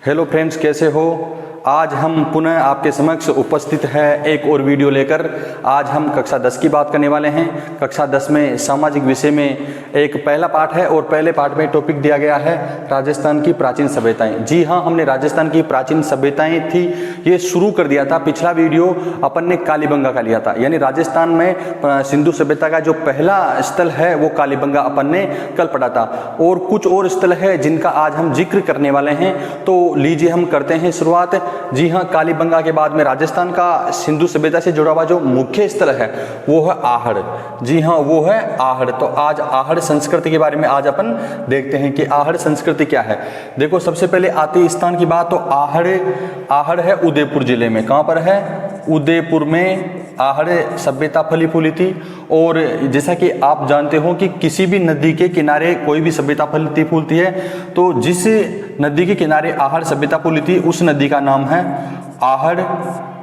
Hello friends, कैसे हो। आज हम पुनः आपके समक्ष उपस्थित है एक और वीडियो लेकर। आज हम कक्षा 10 की बात करने वाले हैं। कक्षा 10 में सामाजिक विषय में एक पहला पाठ है और पहले पाठ में टॉपिक दिया गया है राजस्थान की प्राचीन सभ्यताएं। जी हाँ, हमने राजस्थान की प्राचीन सभ्यताएं थी ये शुरू कर दिया था। पिछला वीडियो अपन ने कालीबंगा का लिया था, यानी राजस्थान में सिंधु सभ्यता का जो पहला स्थल है वो कालीबंगा अपन ने कल पढ़ा था। और कुछ और स्थल है जिनका आज हम जिक्र करने वाले हैं। तो लीजिए हम करते हैं शुरुआत। जी हाँ, कालीबंगा के बाद में राजस्थान का सिंधु सभ्यता से जुड़ा हुआ जो मुख्य स्थल है वो है आहड़। जी हाँ, वो है आहड़। तो आज आहड़ संस्कृति के बारे में आज अपन देखते हैं कि आहड़ संस्कृति क्या है। देखो, सबसे पहले आती स्थान की बात तो आहड़ है उदयपुर जिले में। कहाँ पर है? उदयपुर में आहड़ सभ्यता फली फूली थी। और जैसा कि आप जानते हो कि किसी भी नदी के किनारे कोई भी सभ्यता फलती फूलती है, तो जिस नदी के किनारे आहड़ सभ्यता फूली थी उस नदी का नाम है आहड़।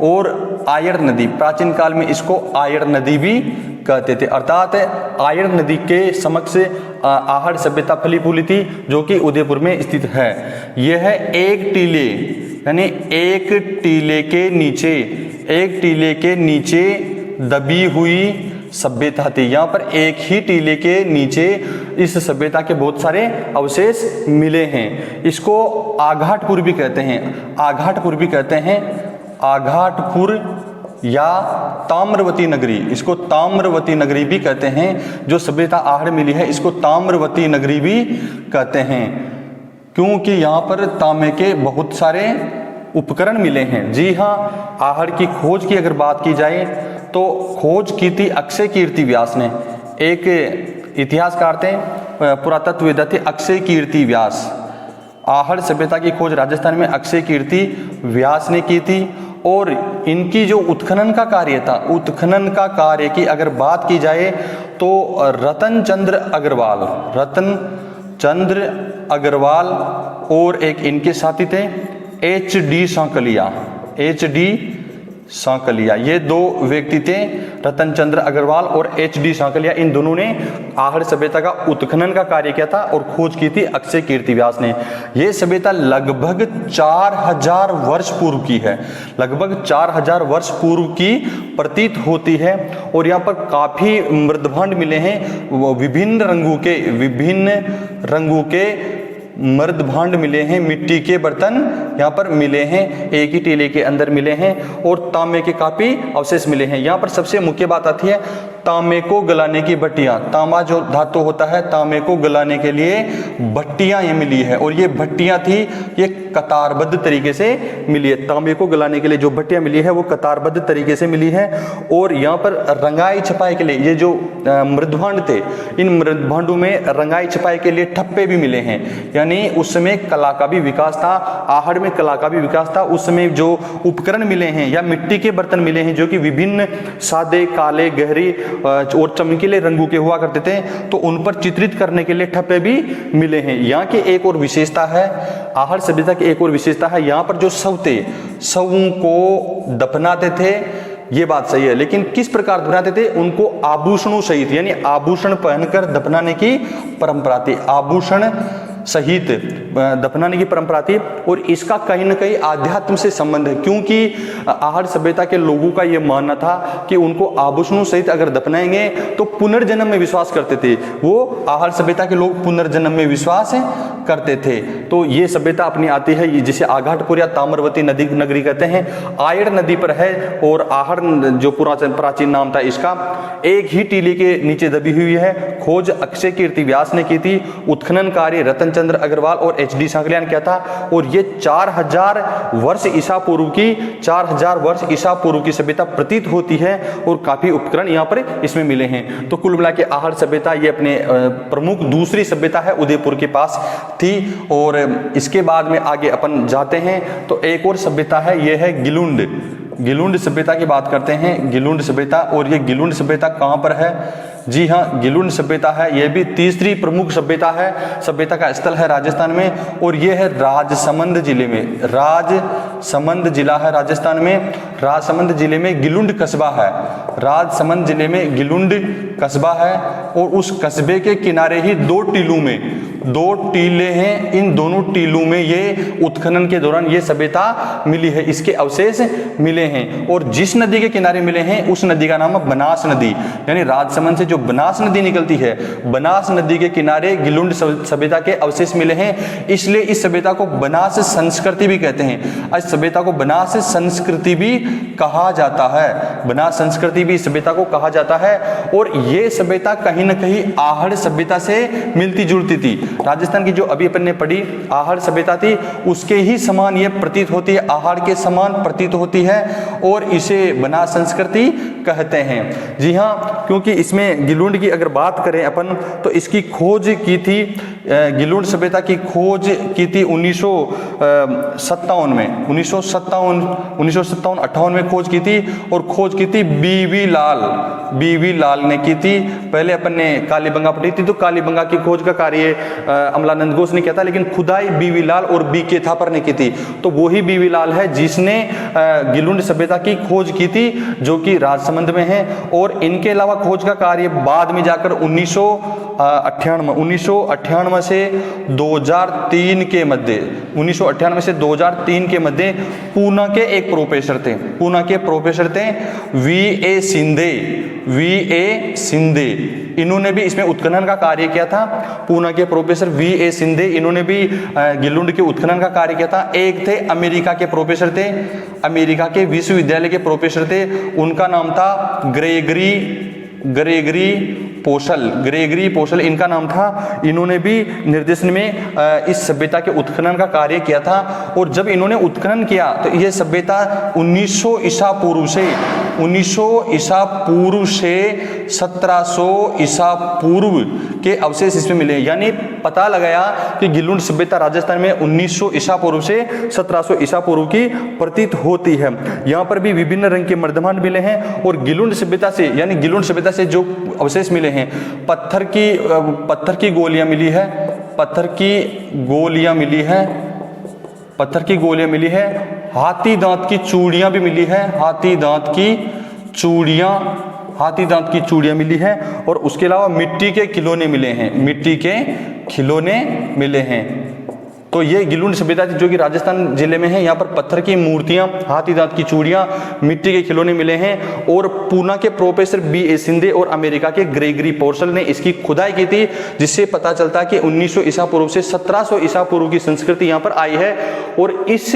और आयर नदी, प्राचीन काल में इसको आयर नदी भी कहते थे, अर्थात आयर नदी के समक्ष आहड़ सभ्यता फली फूली थी जो कि उदयपुर में स्थित है। यह है एक टीले, यानी एक टीले के नीचे दबी हुई सभ्यता थी। यहाँ पर एक ही टीले के नीचे इस सभ्यता के बहुत सारे अवशेष मिले हैं। इसको आघाटपुर भी कहते हैं, आघाटपुर या ताम्रवती नगरी, इसको ताम्रवती नगरी भी कहते हैं। जो सभ्यता आहड़ मिली है इसको ताम्रवती नगरी भी कहते हैं, क्योंकि यहाँ पर तांबे के बहुत सारे उपकरण मिले हैं। जी हाँ, आहड़ की खोज की अगर बात की जाए तो खोज की थी अक्षय कीर्ति व्यास ने। एक इतिहासकार थे, पुरातत्ववेत्ता थे अक्षय कीर्ति व्यास। आहड़ सभ्यता की खोज राजस्थान में अक्षय कीर्ति व्यास ने की थी। और इनकी जो उत्खनन का कार्य था, उत्खनन का कार्य की अगर बात की जाए तो रतन चंद्र अग्रवाल और एक इनके साथी थे HD सांकलिया, ये दो व्यक्ति थे, रतन चंद्र अग्रवाल और HD सांकलिया। इन दोनों ने आहड़ सभ्यता का उत्खनन का कार्य किया था और खोज की थी अक्षय कीर्ति व्यास ने। ये सभ्यता लगभग 4000 वर्ष पूर्व की है, लगभग 4000 वर्ष पूर्व की प्रतीत होती है। और यहाँ पर काफी मृदभांड मिले हैं, विभिन्न रंगों के मृदभांड मिले हैं, मिट्टी के बर्तन यहाँ पर मिले हैं, एक ही टीले के अंदर मिले हैं। और तांबे के काफी अवशेष मिले हैं। यहाँ पर सबसे मुख्य बात आती है तांबे को गलाने की भट्टियां। तांबा जो धातु होता है, तांबे को गलाने के लिए भट्टियां ये मिली है। और ये भट्टियां थी, ये कतारबद्ध तरीके से मिली है। तांबे को गलाने के लिए जो भट्टियां मिली है वो कतारबद्ध तरीके से मिली है। और यहाँ पर रंगाई छपाई के लिए ये जो मृदभांड थे, इन मृदभांडों में रंगाई छपाई के लिए ठप्पे भी मिले हैं। यानी उस समय कला का भी विकास था, आहड़ में कला का भी विकास था। उस समय जो उपकरण मिले हैं या मिट्टी के बर्तन मिले हैं जो कि विभिन्न सादे, काले, गहरी और चमकीले रंगों के हुआ करते थे, तो उन पर चित्रित करने के लिए ठप्पे भी मिले हैं। यहाँ की एक और विशेषता है, आहड़ सभ्यता की एक और विशेषता है, यहाँ पर जो शवों को दफनाते थे, ये बात सही है, लेकिन किस प्रकार दफनाते थे? उनको आभूषणों सहित, यानी आभूषण पहनकर दफनाने की परंपरा थी, आभूषण सहित दफनाने की परंपरा थी। और इसका कहीं ना कहीं आध्यात्म से संबंध है, क्योंकि आहड़ सभ्यता के लोगों का यह मानना था कि उनको आभूषणों सहित अगर दफनाएंगे तो पुनर्जन्म में विश्वास करते थे। वो आहड़ सभ्यता के लोग पुनर्जन्म में विश्वास करते थे। तो ये सभ्यता अपनी आती है, जिसे आघाटपुर या ताम्रवती नगरी कहते हैं, आयर नदी पर है। और आहड़ जो प्राचीन नाम था इसका, एक ही टीले के नीचे दबी हुई है। खोज अक्षय कीर्ति व्यास ने की थी, उत्खनन कार्य रतन चंद्र अग्रवाल और HD सांकलिया ने किया था। और ये 4000 वर्ष ईसा पूर्व की सभ्यता प्रतीत होती है। और काफी उपकरण यहाँ पर इसमें मिले हैं। तो कुल मिला के आहड़ सभ्यता ये अपने प्रमुख दूसरी सभ्यता है, उदयपुर के पास थी। और इसके बाद में आगे अपन जाते हैं तो एक और सभ्यता है, ये है गिलुंड सभ्यता की बात करते हैं। गिलुंड सभ्यता, और ये गिलुंड सभ्यता कहाँ पर है? जी हाँ, गिलुंड सभ्यता है, यह भी तीसरी प्रमुख सभ्यता है, सभ्यता का स्थल है राजस्थान में। और यह है राजसमंद जिले में, राजसमंद जिला है राजस्थान में। राजसमंद जिले में गिलुंड कस्बा है, राजसमंद जिले में गिलुंड कस्बा है। और उस कस्बे के किनारे ही दो 2 टीले हैं, इन दोनों टीलों में ये उत्खनन के दौरान ये सभ्यता मिली है, इसके अवशेष मिले हैं। और जिस नदी के किनारे मिले हैं उस नदी का नाम है बनास नदी, यानी राजसमंद से जो बनास नदी निकलती है, बनास नदी के किनारे गिलुंड सभ्यता के अवशेष मिले हैं, इसलिए इस सभ्यता को बनास संस्कृति भी कहते हैं। इस सभ्यता को बनास संस्कृति भी कहा जाता है, बनास संस्कृति भी इस सभ्यता को कहा जाता है। और ये सभ्यता कहीं ना कहीं आहड़ सभ्यता से मिलती जुलती थी। राजस्थान की जो अभी अपन ने पढ़ी आहड़ सभ्यता थी, उसके ही समान ये प्रतीत होती है, आहड़ के समान प्रतीत होती है, और इसे बनास संस्कृति कहते हैं। जी हाँ, क्योंकि इसमें गिलुंड की अगर बात करें अपन तो इसकी खोज की थी, गिलुंड सभ्यता की खोज की थी 1957 में, 1957-58 में खोज की थी, और खोज की थी बीवी लाल ने की थी। पहले अपन ने कालीबंगा पढ़ी थी, तो कालीबंगा की खोज का कार्य अमलानंद घोष ने किया था, लेकिन खुदाई बीवी लाल और बीके थापर ने की थी। तो वही बीवी लाल है जिसने गिलुंड सभ्यता की खोज की थी, जो कि राजसमंद में है। और इनके अलावा खोज का कार्य बाद में जाकर 1998 से 2003 के मध्य, 1998 से 2003 के मध्य पूना के एक प्रोफेसर थे, पूना के प्रोफेसर थे वी.ए. सिंधे, इन्होंने भी इसमें उत्खनन का कार्य किया था। पूना के प्रोफेसर वी.ए. सिंधे, इन्होंने भी गिलुंड के उत्खनन का कार्य किया था। एक थे अमेरिका के प्रोफेसर थे, अमेरिका के विश्वविद्यालय के प्रोफेसर थे, उनका नाम था ग्रेगरी पोशल इनका नाम था। इन्होंने भी निर्देशन में इस सभ्यता के उत्खनन का कार्य किया था। और जब इन्होंने उत्खनन किया तो यह सभ्यता 1900 ईसा पूर्व से 1700 ईसा पूर्व के अवशेष इसमें मिले, यानी पता लगाया कि गिलुंड सभ्यता राजस्थान में 1900 ईसा पूर्व से 1700 ईसा पूर्व की प्रतीत होती है। यहाँ पर भी विभिन्न रंग के मर्दमान मिले हैं। और गिलुंड सभ्यता से, यानी गिलुंड सभ्यता से जो अवशेष मिले हैं, पत्थर की गोलियां मिली है, पत्थर की गोलियां मिली है, हाथी दांत की चूड़ियां भी मिली है, हाथी दांत की चूड़ियां मिली है। और उसके अलावा मिट्टी के खिलौने मिले हैं। तो ये गिलुंड सभ्यता जो कि राजस्थान जिले में है, यहाँ पर पत्थर की मूर्तियां, हाथी दांत की चूड़ियां, मिट्टी के खिलौने मिले हैं। और पूना के प्रोफेसर बी.ए. सिंधे और अमेरिका के ग्रेगरी पोर्सल ने इसकी खुदाई की थी, जिससे पता चलता है कि 1900 ईसा पूर्व से 1700 ईसा पूर्व की संस्कृति यहाँ पर आई है। और इस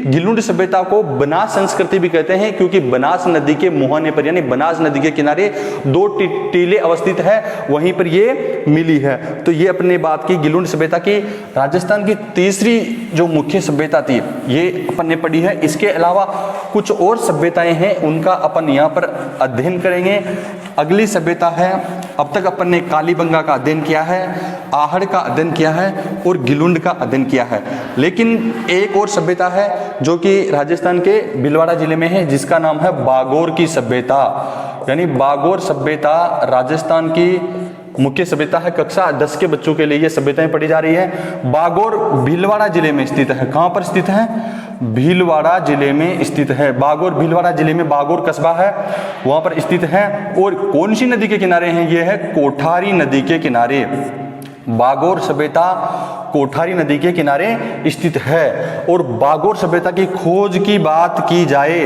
गिलुंड सभ्यता को बनास संस्कृति भी कहते हैं, क्योंकि बनास नदी के मुहाने पर, यानी बनास नदी के किनारे 2 टीले अवस्थित है, वहीं पर ये मिली है। तो ये अपने बात की गिलुंड सभ्यता की। राजस्थान की तीसरी जो मुख्य सभ्यता थी ये अपन ने पढ़ी है। इसके अलावा कुछ और सभ्यताएं हैं, उनका अपन यहाँ पर अध्ययन करेंगे। अगली सभ्यता है, अब तक अपन ने कालीबंगा का अध्ययन किया है, आहड़ का अध्ययन किया है और गिलुंड का अध्ययन किया है। लेकिन एक और सभ्यता है जो कि राजस्थान के भीलवाड़ा जिले में है, जिसका नाम है बागोर की सभ्यता। यानी बागोर सभ्यता राजस्थान की मुख्य सभ्यता है। कक्षा 10 के बच्चों के लिए ये सभ्यताएं पढ़ी जा रही है। बागोर भीलवाड़ा जिले में स्थित है। कहां पर स्थित है? भीलवाड़ा जिले में स्थित है। बागोर भीलवाड़ा जिले में बागोर कस्बा है, वहां पर स्थित है। और कौन सी नदी के किनारे है? ये है कोठारी नदी के किनारे। बागोर सभ्यता कोठारी नदी के किनारे स्थित है। और बागोर सभ्यता की खोज की बात की जाए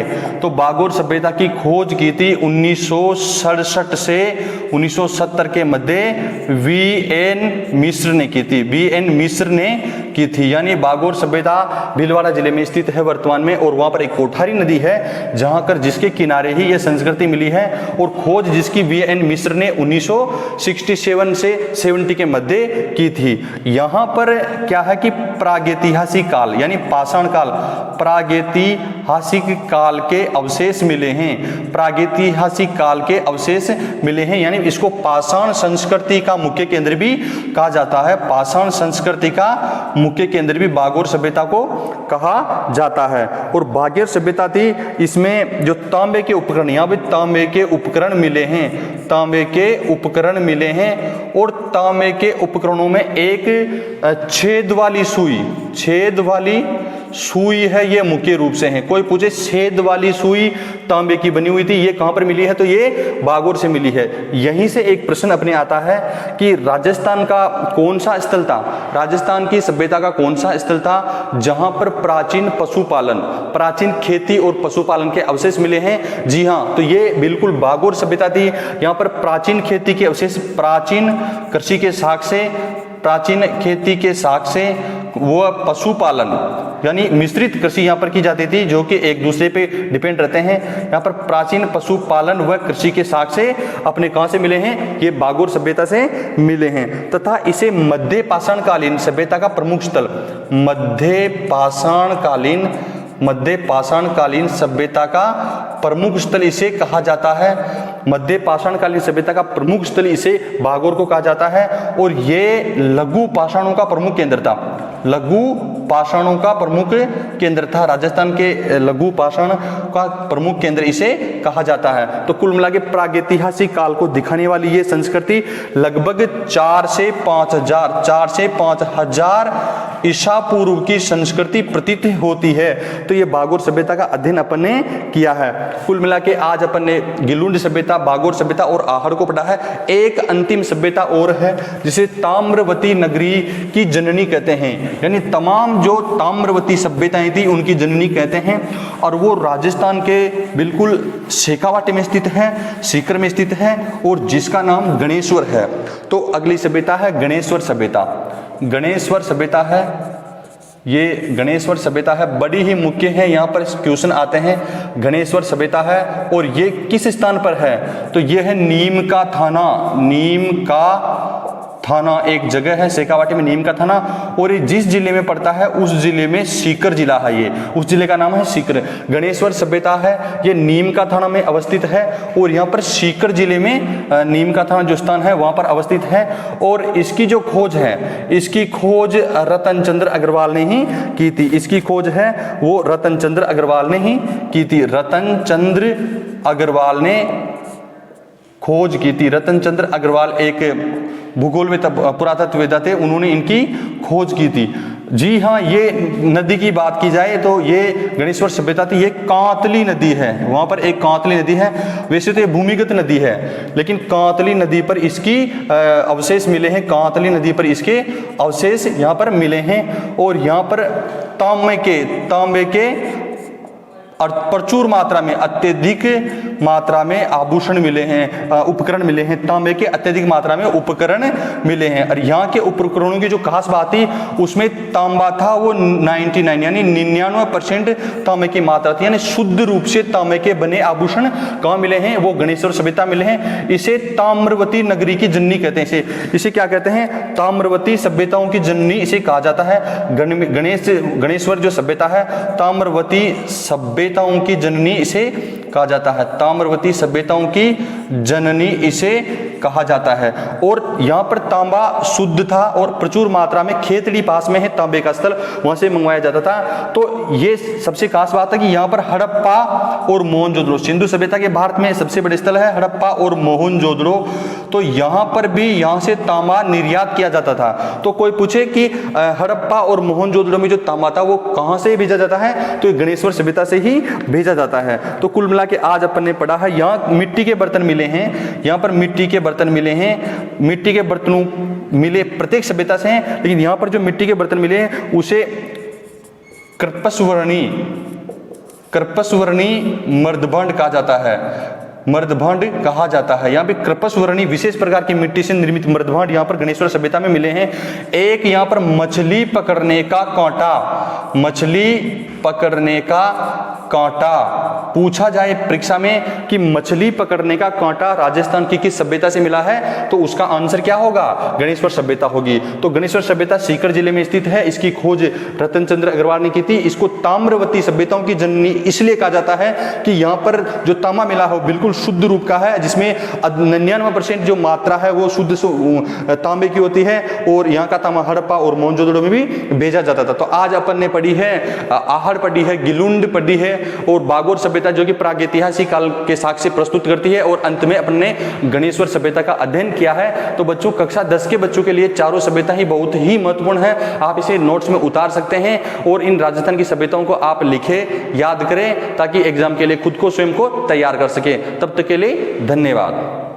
तो बागोर सभ्यता की खोज की थी 1967 से 1970 के मध्य वी.एन. मिश्र ने की थी। वी.एन. मिश्र ने की थी। यानी बागोर सभ्यता भीलवाड़ा जिले में स्थित है वर्तमान में, और वहां पर एक कोठारी नदी है जहां कर जिसके किनारे ही यह संस्कृति मिली है। और खोज जिसकी वी.एन. मिश्र ने 1967 से 70 के मध्य की थी। यहां पर क्या है कि प्रागैतिहासिक काल यानी पाषाण काल, प्रागैतिहासिक काल के अवशेष मिले हैं। प्रागैतिहासिक काल के अवशेष मिले हैं, यानी इसको पाषाण संस्कृति का मुख्य केंद्र भी कहा जाता है। पाषाण संस्कृति का मुख्य केंद्र भी बागोर सभ्यता को कहा जाता है। और बागोर सभ्यता थी, इसमें जो तांबे के उपकरण, यहाँ पे तांबे के उपकरण मिले हैं, तांबे के उपकरण मिले हैं। और तांबे के उपकरणों में एक छेद वाली सुई है ये मुख्य रूप से है। कोई पूछे छेद वाली सुई तांबे की बनी हुई थी, ये कहां पर मिली है, तो ये बागोर से मिली है। यहीं से एक प्रश्न अपने आता है कि राजस्थान का कौन सा स्थल था, राजस्थान की सभ्यता का कौन सा स्थल था जहां पर प्राचीन पशुपालन, प्राचीन खेती और पशुपालन के अवशेष मिले हैं। जी हाँ, तो ये बिल्कुल बागोर सभ्यता थी। यहाँ पर प्राचीन खेती के अवशेष, प्राचीन कृषि के साक्ष्य, प्राचीन खेती के साक्ष्य, वो पशुपालन यानी मिश्रित कृषि यहाँ पर की जाती थी जो कि एक दूसरे पे डिपेंड रहते हैं। यहाँ पर प्राचीन पशुपालन व कृषि के साक्ष्य अपने कहाँ से मिले हैं, ये बागोर सभ्यता से मिले हैं। तथा इसे मध्य पाषाणकालीन सभ्यता का प्रमुख स्थल, मध्य पाषाणकालीन सभ्यता का प्रमुख स्थल इसे कहा जाता है। मध्य पाषाणकालीन सभ्यता का प्रमुख स्थल इसे बागोर को कहा जाता है। और ये लघु पाषाणों का प्रमुख केंद्र था, लघु पाषाणों का प्रमुख केंद्र था। राजस्थान के लघु पाषाण का प्रमुख केंद्र इसे कहा जाता है। तो कुल मिला के प्रागैतिहासिक काल को दिखाने वाली ये संस्कृति लगभग 4 से 5,000 ईसा पूर्व की संस्कृति प्रतीत होती है। तो ये बागोर सभ्यता का अध्ययन अपन ने किया है। कुल मिला के आज अपन ने गिलुंड सभ्यता, बागोर सभ्यता और आहड़ को पढ़ा है। एक अंतिम सभ्यता और है जिसे ताम्रवती नगरी की जननी कहते हैं, यानी तमाम जो ताम्रवती सभ्यताएं थी उनकी जननी कहते हैं। और वो राजस्थान के बिल्कुल शेखावाटी में स्थित है, सीकर में स्थित है और जिसका नाम गणेश्वर है। तो अगली सभ्यता है गणेश्वर सभ्यता। गणेश्वर सभ्यता है, ये गणेश्वर सभ्यता है, बड़ी ही मुख्य है, यहाँ पर क्वेश्चन आते हैं। गणेश्वर सभ्यता है और ये किस स्थान पर है, तो ये है नीम का थाना। नीम का थाना एक जगह है शेखावाटी में, नीम का थाना। और ये जिस जिले में पड़ता है उस जिले में सीकर जिला है, ये उस जिले का नाम है सीकर। गणेश्वर सभ्यता है, ये नीम का थाना में अवस्थित है और यहाँ पर सीकर जिले में नीम का थाना जो स्थान है वहाँ पर अवस्थित है। और इसकी जो खोज है, इसकी खोज रतन चंद्र अग्रवाल ने ही की थी। इसकी खोज है वो रतन चंद्र अग्रवाल ने ही की थी। रतन चंद्र अग्रवाल ने खोज की थी। रतन चंद्र अग्रवाल एक भूगोल में पुरातत्ववेत्ता थे, उन्होंने इनकी खोज की थी। जी हाँ, ये नदी की बात की जाए तो ये गणेश्वर सभ्यता थी, ये कांतली नदी है, वहाँ पर एक कांतली नदी है। वैसे तो ये भूमिगत नदी है लेकिन कांतली नदी पर इसकी अवशेष मिले हैं, कांतली नदी पर इसके अवशेष यहाँ पर मिले हैं। और यहाँ पर तांबे के और प्रचुर मात्रा में, अत्यधिक मात्रा में आभूषण मिले हैं, उपकरण मिले हैं। तांबे के अत्यधिक मात्रा में उपकरण मिले हैं। और यहाँ के उपकरणों की जो खास बात थी उसमें तांबा था वो 99 यानी 99% तांबे की मात्रा थी, यानी शुद्ध रूप से तांबे के बने आभूषण कहाँ मिले हैं, वो गणेश्वर सभ्यता मिले हैं। इसे ताम्रवती नगरी की जननी कहते हैं। इसे क्या कहते हैं, ताम्रवती सभ्यताओं की जननी इसे कहा जाता है। गणेश्वर जो सभ्यता है ताम्रवती सभ्यताओं की जननी इसे कहा जाता है। ताम्रवती सभ्यताओं की जननी इसे कहा जाता है। और यहाँ पर तांबा शुद्ध था और प्रचुर मात्रा में, खेतड़ी पास में है तांबे का स्थल, वहां से मंगवाया जाता था। तो ये सबसे खास बात है कि यहाँ पर हड़प्पा और मोहनजोदड़ो, सिंधु सभ्यता के भारत में सबसे बड़े स्थल है हड़प्पा और मोहनजोदड़ो। तो यहाँ पर भी यहाँ से तांबा निर्यात किया जाता था। तो कोई पूछे कि हड़प्पा और मोहनजोदड़ो में जो तांबा था वो कहाँ से भेजा जाता है, तो गणेश्वर सभ्यता से ही भेजा जाता है। तो कुल मिला के आज अपन ने पढ़ा है, यहाँ मिट्टी के बर्तन मिले हैं, यहाँ पर मिट्टी के बर्तन मिले हैं। मिट्टी के बर्तनों मिले प्रत्येक सभ्यता से हैं, लेकिन यहाँ पर जो मिट्टी के बर्तन मिले हैं उसे कृपसवर्णी मर्दभांड कहा जाता है। मर्दभांड कहा जाता है। यहाँ पे कृपसवर्णी विशेष प्रकार की मिट्टी से निर्मित मर्दभांड यहाँ पर गणेश्वर सभ्यता में मिले हैं। एक यहाँ पर मछली पकड़ने का कांटा, मछली पकड़ने का कांटा पूछा जाए परीक्षा में कि मछली पकड़ने का कांटा राजस्थान की किस सभ्यता से मिला है, तो उसका आंसर क्या होगा, गणेश्वर सभ्यता होगी। तो गणेश्वर सभ्यता सीकर जिले में स्थित है। इसकी खोज रतन चंद्र अग्रवाल ने की थी। इसको ताम्रवती सभ्यताओं की जननी इसलिए कहा जाता है कि यहाँ पर जो तांबा मिला हो बिल्कुल शुद्ध रूप का है, जिसमें 99% जो मात्रा है वो शुद्ध तांबे की होती है, और यहाँ का तांबा हड़प्पा और मोहनजोदड़ो में भी भेजा जाता था। तो आज अपन ने पढ़ी है आहड़, पढ़ी है गिलुंड, पढ़ी है और बागोर सभ्यता जो कि प्रागैतिहासिक काल के साक्ष्य प्रस्तुत करती है, और अंत में अपन ने गणेश्वर सभ्यता का अध्ययन किया है। तो बच्चों कक्षा 10 के बच्चों के लिए चारों सभ्यता ही बहुत ही महत्वपूर्ण है। आप इसे नोट्स में उतार सकते हैं और इन राजस्थान की सभ्यताओं को आप लिखे, याद करें, ताकि एग्जाम के लिए खुद को स्वयं को तैयार कर सके। तब तक के लिए धन्यवाद।